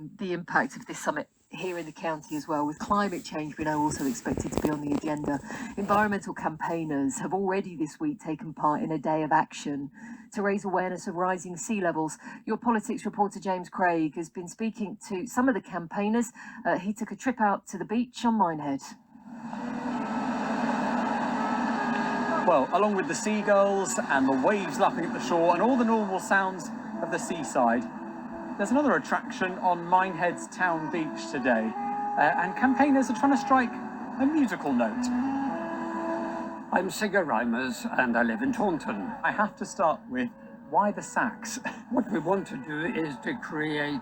The impact of this summit here in the county as well, with climate change we know also expected to be on the agenda. Environmental campaigners have already this week taken part in a day of action to raise awareness of rising sea levels. Your politics reporter James Craig has been speaking to some of the campaigners. He took a trip out to the beach on Minehead. Well, along with the seagulls and the waves lapping at the shore and all the normal sounds of the seaside, there's another attraction on Minehead's town beach today, and campaigners are trying to strike a musical note. I'm Sigurd Reimers and I live in Taunton. I have to start with, why the sax? What we want to do is to create,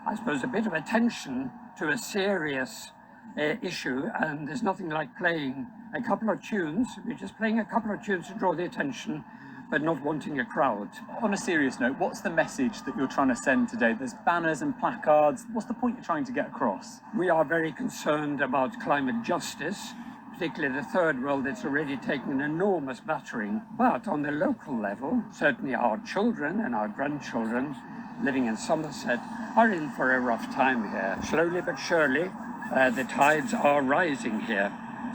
I suppose, a bit of attention to a serious issue, and there's nothing like playing a couple of tunes. We're just playing a couple of tunes to draw the attention, but not wanting a crowd. On a serious note, what's the message that you're trying to send today? There's banners and placards. What's the point you're trying to get across? We are very concerned about climate justice, particularly the third world that's already taken an enormous battering. But on the local level, certainly our children and our grandchildren living in Somerset are in for a rough time here. Slowly but surely, the tides are rising here.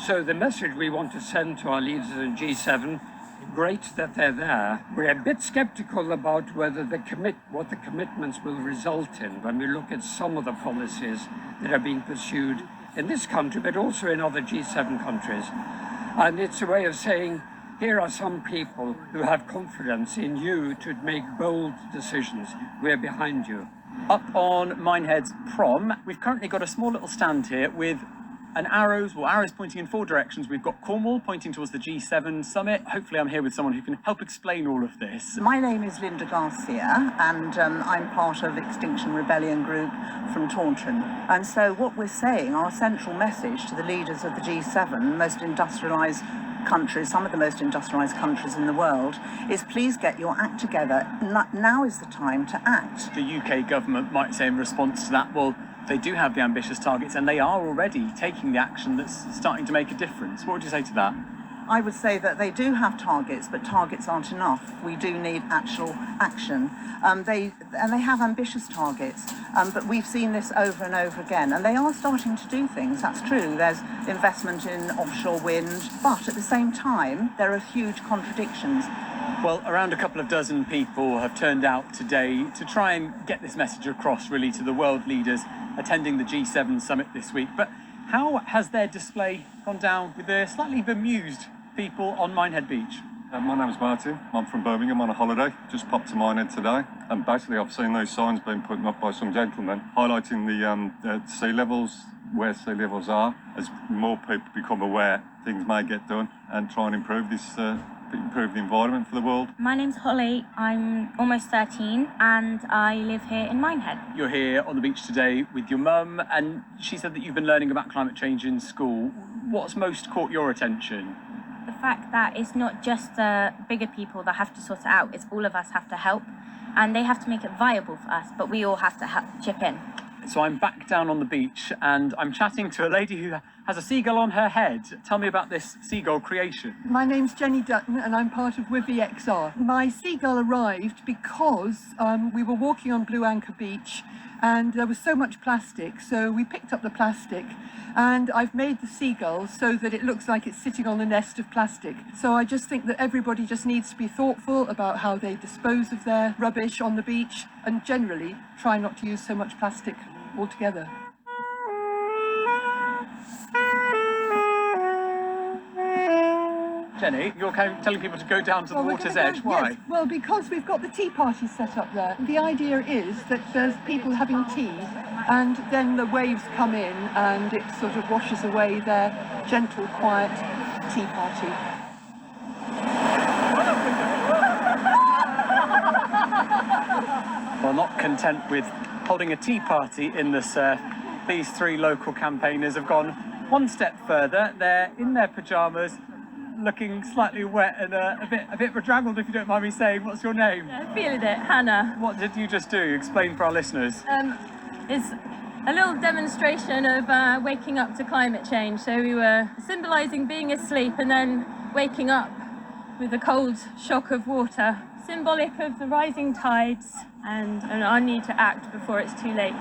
So the message we want to send to our leaders in G7, great that they're there. We're a bit sceptical about whether what the commitments will result in when we look at some of the policies that are being pursued in this country, but also in other G7 countries. And it's a way of saying, here are some people who have confidence in you to make bold decisions. We're behind you. Up on Minehead's prom, we've currently got a small little stand here with arrows pointing in four directions. We've got Cornwall pointing towards the G7 summit. Hopefully I'm here with someone who can help explain all of this. My name is Linda Garcia, and I'm part of Extinction Rebellion group from Taunton. And so what we're saying, our central message to the leaders of the G7, most industrialised countries, some of the most industrialised countries in the world, is please get your act together. Now is the time to act. The UK government might say in response to that, well, they do have the ambitious targets and they are already taking the action that's starting to make a difference. What would you say to that? I would say that they do have targets, but targets aren't enough. We do need actual action. They have ambitious targets, but we've seen this over and over again, and they are starting to do things. That's true. There's investment in offshore wind, but at the same time, there are huge contradictions. Well, around a couple of dozen people have turned out today to try and get this message across, really, to the world leaders attending the G7 summit this week. But how has their display gone down with the slightly bemused people on Minehead Beach? My name's Martin. I'm from Birmingham on a holiday. Just popped to Minehead today, and basically I've seen those signs being put up by some gentlemen highlighting the sea levels, where sea levels are. As more people become aware, things may get done and try and improve the environment for the world. My name's Holly. I'm almost 13 and I live here in Minehead. You're here on the beach today with your mum, and she said that you've been learning about climate change in school. What's most caught your attention? The fact that it's not just the bigger people that have to sort it out, it's all of us have to help, and they have to make it viable for us, but we all have to help chip in. So I'm back down on the beach and I'm chatting to a lady who has a seagull on her head. Tell me about this seagull creation. My name's Jenny Dutton and I'm part of WiveXR. My seagull arrived because we were walking on Blue Anchor Beach and there was so much plastic, so we picked up the plastic and I've made the seagull so that it looks like it's sitting on a nest of plastic. So I just think that everybody just needs to be thoughtful about how they dispose of their rubbish on the beach and generally try not to use so much plastic altogether. Jenny, you're telling people to go down to the water's edge. Why? Yes, well, because we've got the tea party set up there. The idea is that there's people having tea and then the waves come in and it sort of washes away their gentle, quiet tea party. Well, not content with holding a tea party in the surf, these three local campaigners have gone one step further. They're in their pyjamas, looking slightly wet and a bit bedraggled, if you don't mind me saying. What's your name? Feeling it, Hannah. What did you just do? Explain for our listeners. It's a little demonstration of waking up to climate change. So we were symbolising being asleep and then waking up with the cold shock of water, symbolic of the rising tides and our need to act before it's too late.